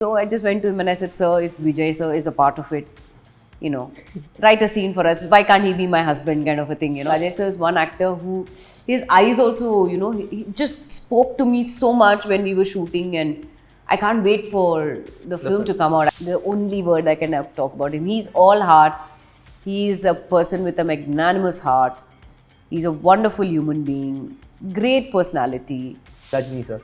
So I just went to him and I said, sir, if Vijay sir is a part of it, write a scene for us. Why can't he be my husband, kind of a thing, Ajay sir is one actor who, his eyes also, he just spoke to me so much when we were shooting, and I can't wait for the film to come out. The only word I can talk about him, he's all heart. He's a person with a magnanimous heart. He's a wonderful human being, great personality. Rajini sir.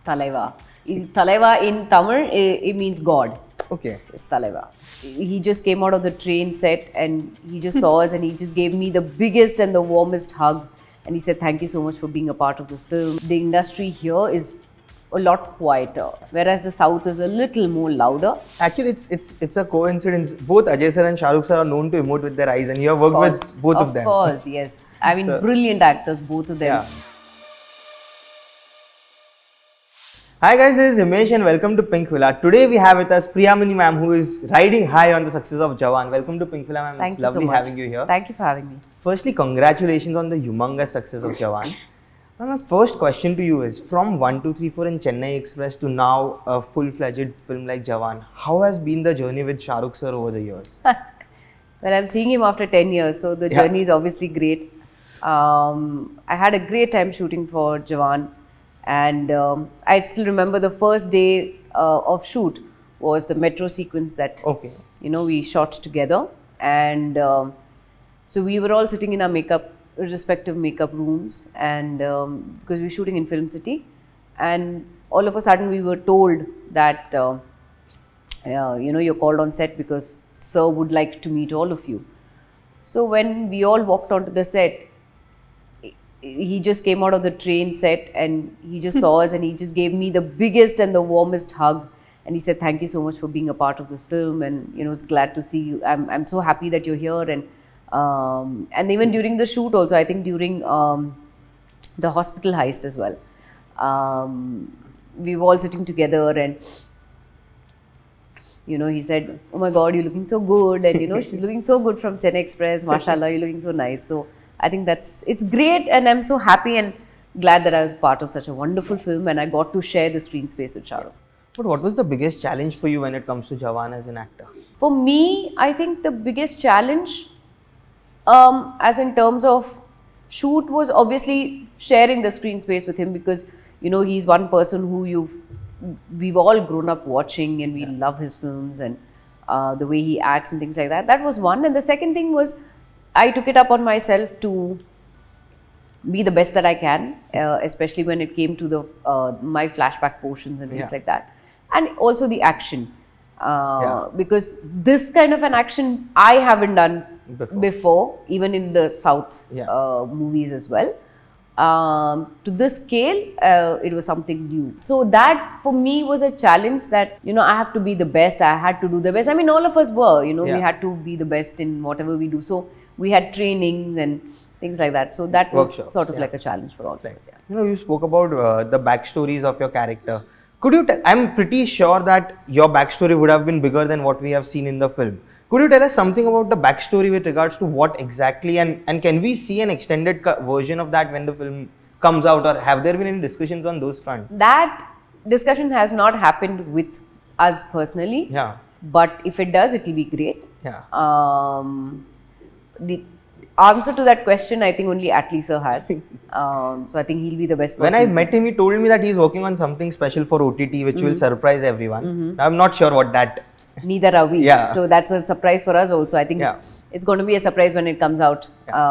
Thalaivar. Thalaivar in Tamil, it means God. Okay. It's Thalaivar. He just came out of the train set and he just saw us and he just gave me the biggest and the warmest hug. And he said, thank you so much for being a part of this film. The industry here is a lot quieter, whereas the South is a little more louder. Actually, it's a coincidence. Both Ajay sir and Shah Rukh sir are known to emote with their eyes, and you have worked with both of them. Of course, yes. I mean, brilliant actors, both of them. Yeah. Hi guys, this is Himesh and welcome to Pinkvilla. Today we have with us Priyamani ma'am, who is riding high on the success of Jawan. Welcome to Pinkvilla ma'am. Thank it's you lovely so much. having you here. Thank you for having me. Firstly, congratulations on the humongous success of Jawan. Ma'am, my first question to you is, from 1234 in Chennai Express to now a full-fledged film like Jawan, how has been the journey with Shah Rukh sir over the years? Well, I'm seeing him after 10 years, so the journey is obviously great. I had a great time shooting for Jawan. And I still remember the first day of shoot was the metro sequence that we shot together, and so we were all sitting in our respective makeup rooms, and because we were shooting in Film City, and all of a sudden we were told that you're called on set because sir would like to meet all of you. So when we all walked onto the set, he just came out of the train set and he just saw us and he just gave me the biggest and the warmest hug, and he said, thank you so much for being a part of this film, and it's glad to see you. I'm so happy that you're here. And even during the shoot also, I think during the hospital heist as well, we were all sitting together, and he said, oh my god, you're looking so good, and she's looking so good from Chennai Express, mashallah, you're looking so nice. So I think it's great, and I'm so happy and glad that I was part of such a wonderful film and I got to share the screen space with Shah Rukh. But what was the biggest challenge for you when it comes to Jawan as an actor? For me, I think the biggest challenge, as in terms of shoot, was obviously sharing the screen space with him, because he's one person who we've all grown up watching, and we love his films and the way he acts and things like that. That was one. And the second thing was, I took it up on myself to be the best that I can, especially when it came to the my flashback portions and things like that, and also the action, because this kind of an action I haven't done before, even in the South movies as well. To this scale, it was something new. So that for me was a challenge, that I have to be the best. I had to do the best. I mean, all of us were, we had to be the best in whatever we do. So we had trainings and things like that. So that was sort of like a challenge for all of us. You spoke about the backstories of your character. Could you I'm pretty sure that your backstory would have been bigger than what we have seen in the film. Could you tell us something about the backstory with regards to what exactly, and can we see an extended version of that when the film comes out, or have there been any discussions on those fronts? That discussion has not happened with us personally. Yeah. But if it does, it will be great. Yeah. The answer to that question, I think only Atlee sir has. So I think he'll be the best person. When I met him, he told me that he's working on something special for OTT, which will surprise everyone. I'm not sure what that. Neither are we. Yeah. So that's a surprise for us also. I think it's going to be a surprise when it comes out,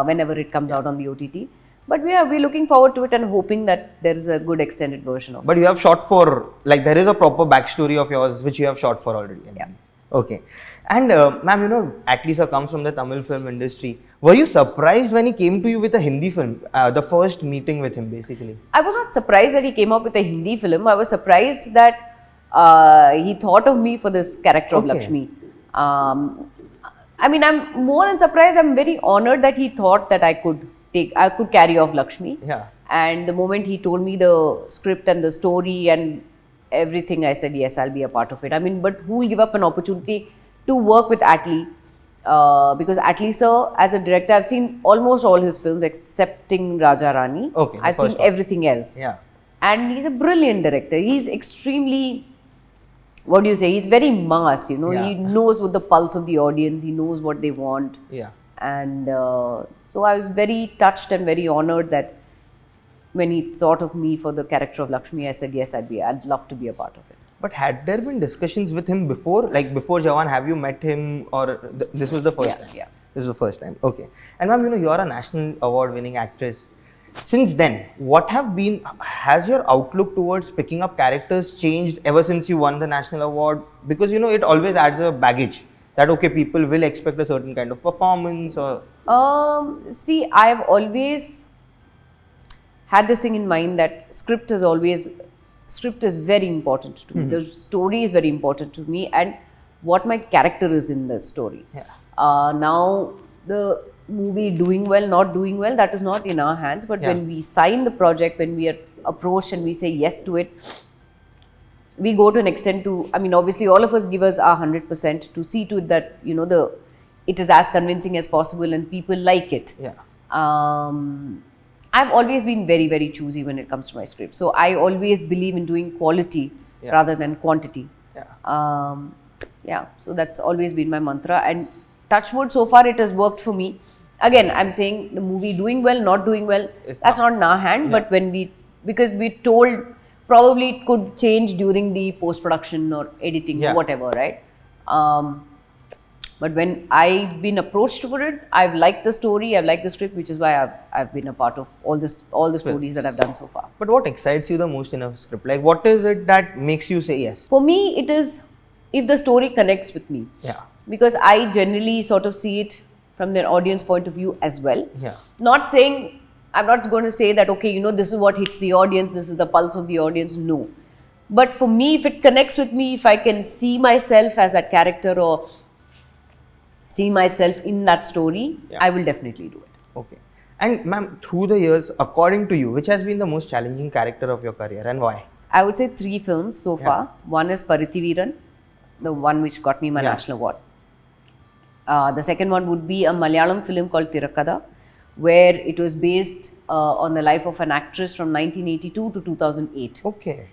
whenever it comes out on the OTT. But we're looking forward to it and hoping that there is a good extended version of it. But you have shot for, there is a proper backstory of yours which you have shot for already. Yeah. Okay. And ma'am, Atlee sir comes from the Tamil film industry. Were you surprised when he came to you with a Hindi film? The first meeting with him, basically. I was not surprised that he came up with a Hindi film. I was surprised that he thought of me for this character of Lakshmi. I mean, I'm more than surprised. I'm very honored that he thought that I could carry off Lakshmi. Yeah. And the moment he told me the script and the story and everything, I said, yes, I'll be a part of it. I mean, but who will give up an opportunity to work with Atlee? Because Atlee sir, as a director, I've seen almost all his films excepting Raja Rani. Okay, I've seen everything else. Yeah. And he's a brilliant director. He's extremely what do you say? He's very mass, you know. Yeah. He knows what the pulse of the audience. He knows what they want. Yeah. And so I was very touched and very honored that when he thought of me for the character of Lakshmi, I said yes, I'd love to be a part of it. But had there been discussions with him before, like before Jawan? Have you met him, or this was the first time? Yeah. This is the first time. Okay. And ma'am, you know, you are a national award-winning actress. Since then, has your outlook towards picking up characters changed ever since you won the national award? Because, you know, it always adds a baggage that, okay, people will expect a certain kind of performance or... See, I've always had this thing in mind that script is very important to me. The story is very important to me, and what my character is in the story. Yeah. Now, the movie doing well, not doing well, that is not in our hands. But when we sign the project, when we are approached and we say yes to it, we go to an extent to, I mean, obviously all of us give us our 100% to see to it that, you know, it is as convincing as possible and people like it. Yeah. I've always been very, very choosy when it comes to my script. So I always believe in doing quality rather than quantity. Yeah. So that's always been my mantra. And touch wood, so far it has worked for me. Again, I'm saying the movie doing well, not doing well, that's not in our hand. But because we're told probably it could change during the post-production or editing or whatever, right? But when I've been approached for it, I've liked the story, I've liked the script, which is why I've been a part of all the stories that I've done so far. But what excites you the most in a script? Like, what is it that makes you say yes? For me, it is if the story connects with me. Yeah. Because I generally sort of see it from their audience point of view as well. Yeah. I'm not going to say that, okay, you know, this is what hits the audience, this is the pulse of the audience. No. But for me, if it connects with me, if I can see myself as that character or see myself in that story, I will definitely do it. Okay. And ma'am, through the years, according to you, which has been the most challenging character of your career and why? I would say 3 films so far. One is Parithiviran, the one which got me my national award. The second one would be a Malayalam film called Tirakada, where it was based on the life of an actress from 1982 to 2008. Okay.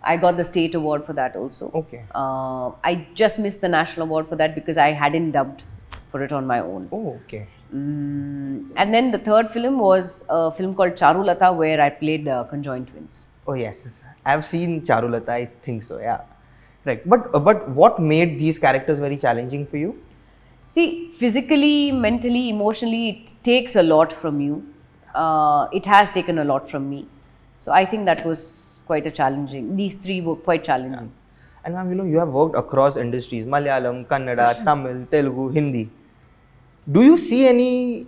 I got the state award for that also. Okay. I just missed the national award for that because I hadn't dubbed for it on my own. Oh, okay. And then the third film was a film called Charulata, where I played conjoined twins. Oh yes, I've seen Charulata. I think so. Yeah. Right. But what made these characters very challenging for you? See, physically, mentally, emotionally, it takes a lot from you. It has taken a lot from me. So I think that was quite a challenging. These 3 were quite challenging. Yeah. And ma'am, you know, you have worked across industries: Malayalam, Kannada, Tamil, Telugu, Hindi. Do you see any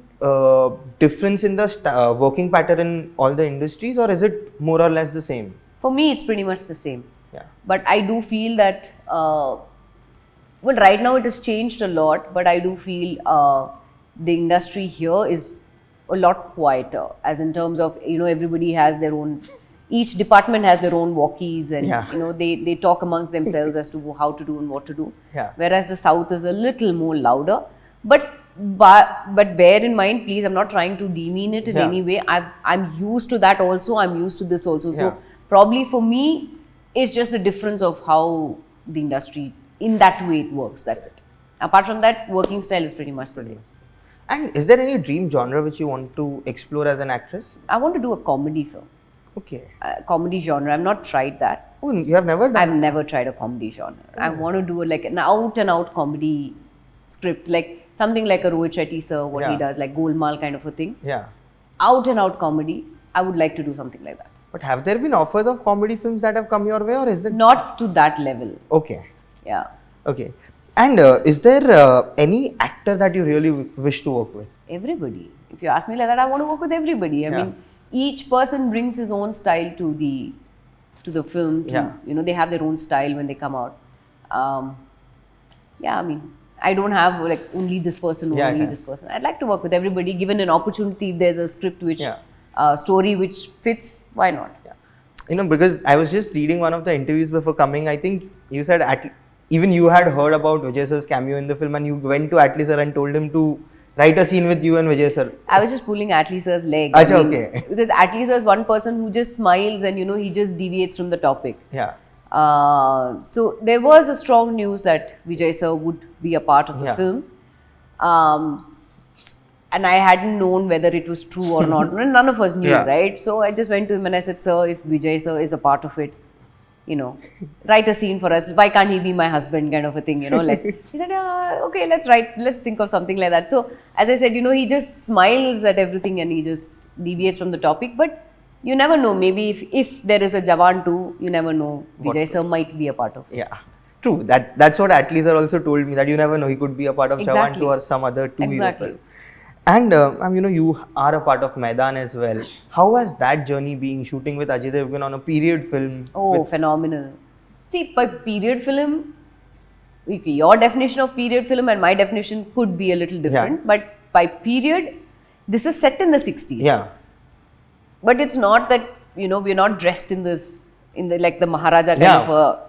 difference in the working pattern in all the industries, or is it more or less the same? For me, it's pretty much the same. Yeah. But I do feel that, well, right now it has changed a lot, but I do feel the industry here is a lot quieter, as in terms of, you know, everybody has their own, each department has their own walkies and, you know, they talk amongst themselves as to how to do and what to do. Yeah. Whereas the South is a little more louder. But bear in mind, please, I'm not trying to demean it in any way. I'm used to that also. I'm used to this also. So probably for me, it's just the difference of how the industry, in that way it works. That's it. Apart from that, working style is pretty much the same. And is there any dream genre which you want to explore as an actress? I want to do a comedy film. Okay. Comedy genre. I've not tried that. Oh, you have never done? I've never tried a comedy genre. I want to do like an out and out comedy script, like something like a Rohit Shetty sir, what he does, like Golmaal kind of a thing. Yeah. Out and out comedy. I would like to do something like that. But have there been offers of comedy films that have come your way, or is it not to that level? Okay. Yeah. Okay. And is there any actor that you really wish to work with? Everybody. If you ask me like that, I want to work with everybody. I mean, each person brings his own style to the film. You know, they have their own style when they come out. I mean, I don't have like only this person or only this person. I'd like to work with everybody. Given an opportunity, if there's a script which, story which fits, why not? Yeah. You know, because I was just reading one of the interviews before coming. I think you said even you had heard about Vijay sir's cameo in the film, and you went to Atlee sir and told him to write a scene with you and Vijay sir. I was just pulling Atlee sir's leg. Okay. Because Atlee sir is one person who just smiles and, you know, he just deviates from the topic. Yeah. So there was a strong news that Vijay sir would be a part of the Yeah. film. Um, and I hadn't known whether it was true or not. None of us knew, Yeah. right? So I just went to him and I said, sir, if Vijay sir is a part of it, write a scene for us. Why can't he be my husband, kind of a thing, Like, he said, okay, let's think of something like that. So as I said, he just smiles at everything and he just deviates from the topic. But you never know. Maybe if there is a Jawan 2, you never know. Vijay sir might be a part of it. Yeah, true. That's what Atlee sir also told me, that you never know, he could be a part of Jawan Exactly. 2 or some other two hero Exactly. film. And you are a part of Maidaan as well. How has that journey been, shooting with Ajay Devgn on a period film? Oh, phenomenal. See, by period film, your definition of period film and my definition could be a little different. But by period, this is set in the 60s. Yeah. But it's not that, we're not dressed in the like the Maharaja kind Yeah. of a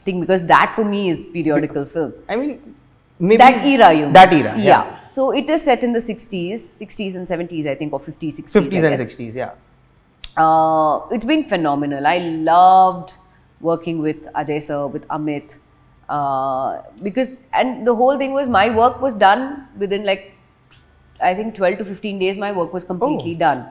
thing, because that for me is periodical film. I mean, maybe That era, you mean. That era, yeah. So it is set in the 60s and 70s, I think, or 50s, 60s. 50s I and guess. 60s, yeah. It's been phenomenal. I loved working with Ajay sir, with Amit, and the whole thing was, my work was done within I think 12 to 15 days. My work was completely done,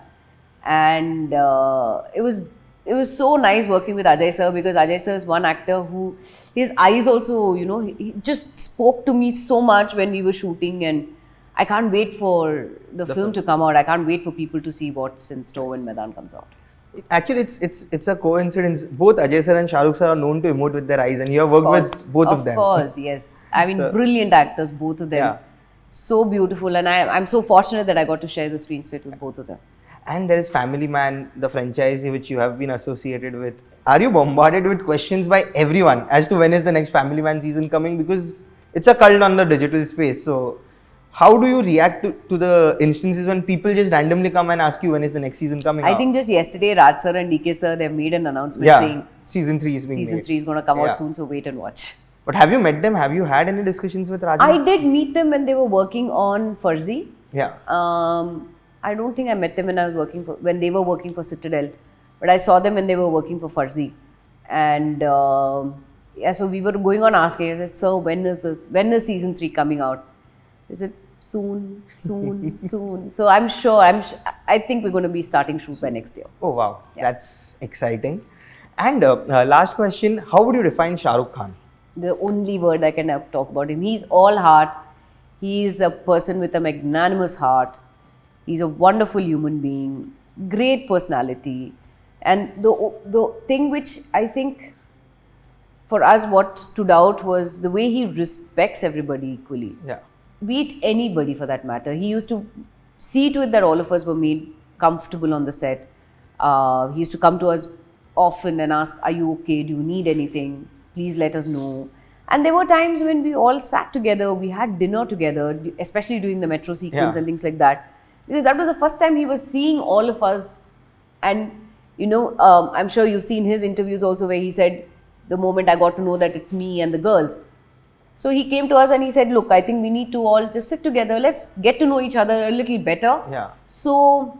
and it was so nice working with Ajay sir, because Ajay sir is one actor who, his eyes also, he just spoke to me so much when we were shooting, and I can't wait for the film to come out. I can't wait for people to see what's in store when Maidaan comes out. Actually, it's a coincidence. Both Ajay sir and Shah Rukh sir are known to emote with their eyes, and you have worked with both of them. Of course, yes. I mean, brilliant actors, both of them. Yeah. So beautiful, and I'm so fortunate that I got to share the screen space with both of them. And there is Family Man, the franchise which you have been associated with. Are you bombarded with questions by everyone as to when is the next Family Man season coming? Because it's a cult on the digital space. So how do you react to the instances when people just randomly come and ask you when is the next season coming out? I think just yesterday, Raj sir and DK sir, they've made an announcement saying season 3 is being season made. 3 is going to come Yeah. out soon, so wait and watch. But have you met them? Have you had any discussions with Rajinikanth? I did meet them when they were working on Farzi. Yeah. I don't think I met them when they were working for Citadel, but I saw them when they were working for Farzi. And so we were going on asking, I said, sir, when is season 3 coming out? He said, soon. So I think we're going to be starting shoot by next year. Oh wow, Yeah. that's exciting. And last question, how would you define Shah Rukh Khan? The only word I can talk about him, he's all heart. He's a person with a magnanimous heart. He's a wonderful human being, great personality. And the thing which I think for us, what stood out was the way he respects everybody equally. Yeah. Be it anybody for that matter. He used to see to it that all of us were made comfortable on the set. He used to come to us often and ask, are you okay? Do you need anything? Please let us know. And there were times when we all sat together, we had dinner together, especially during the metro sequence and things like that. Because that was the first time he was seeing all of us. And, I'm sure you've seen his interviews also where he said, the moment I got to know that it's me and the girls. So he came to us and he said, look, I think we need to all just sit together. Let's get to know each other a little better. Yeah. So,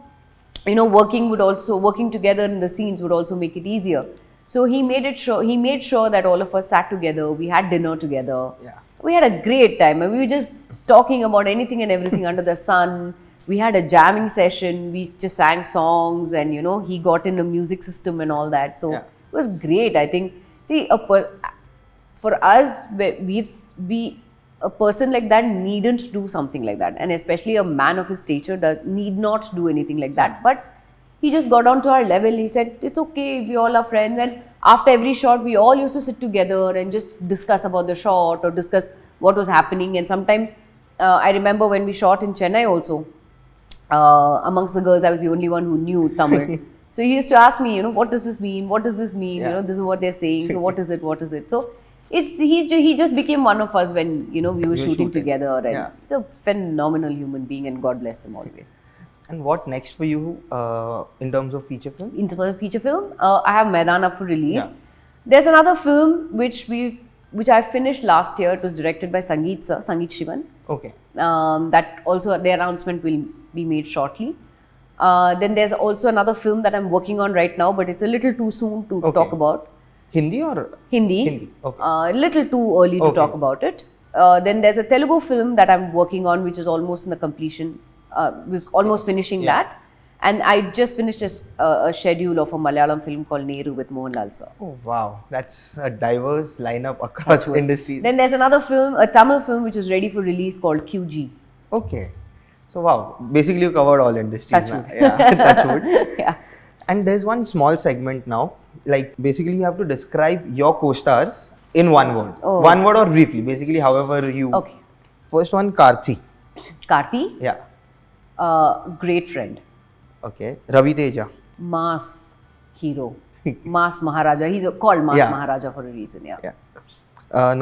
working together in the scenes would also make it easier. So he made sure that all of us sat together. We had dinner together. Yeah. We had a great time. And we were just talking about anything and everything under the sun. We had a jamming session. We just sang songs and, he got in the music system and all that. So it was great. I think, for us, a person like that needn't do something like that. And especially a man of his stature need not do anything like that. But he just got down to our level. He said, it's okay, we all are friends. And after every shot, we all used to sit together and just discuss about the shot or discuss what was happening. And sometimes, I remember when we shot in Chennai also, amongst the girls, I was the only one who knew Tamil. So he used to ask me, what does this mean? What does this mean? Yeah. This is what they're saying. So what is it? What is it? So he just became one of us when, we were shooting together. And he's a phenomenal human being and God bless him always. And what next for you in terms of feature film? In terms of feature film, I have Maidaan up for release. Yeah. There's another film which I finished last year. It was directed by Sangeet Shivan. Okay. That also, the announcement will be made shortly. Then there's also another film that I'm working on right now, but it's a little too soon to talk about. Hindi or? Hindi. Hindi. Okay. Little too early to Okay. talk about it. Then there's a Telugu film that I'm working on, which is almost in the completion. We're almost finishing Yeah. that. And I just finished a schedule of a Malayalam film called Nehru with Mohanlal sir. Oh wow, that's a diverse lineup across Good. industries. Then there's another film, a Tamil film, which is ready for release called QG. Okay. So wow, basically you covered all industries. Touch now. wood. Yeah, touch wood. Yeah. And there's one small segment now, like basically you have to describe your co-stars in one word. Oh. One word or briefly, basically however you. Okay. First one, Karthi. Karthi, Yeah. great friend. Okay. Ravi Teja. Mass hero. Mass Maharaja. He's called Mass Yeah. Maharaja for a reason. Yeah. Yeah.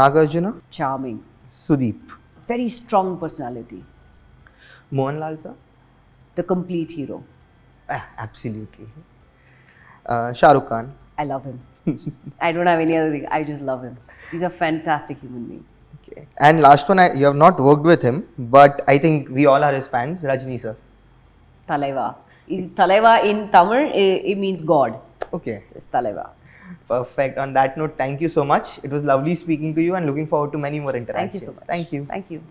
Nagarjuna. Charming. Sudeep. Very strong personality. Mohanlal sir. The complete hero. Absolutely. Shah Rukh Khan. I love him. I don't have any other thing. I just love him. He's a fantastic human being. Okay. And last one, you have not worked with him, but I think we all are his fans. Rajini sir. Thalaivar. Thalaivar in Tamil, it means God. Okay. It's Thalaivar. Perfect. On that note, thank you so much. It was lovely speaking to you and looking forward to many more interactions. Thank you so much. Thank you. Thank you.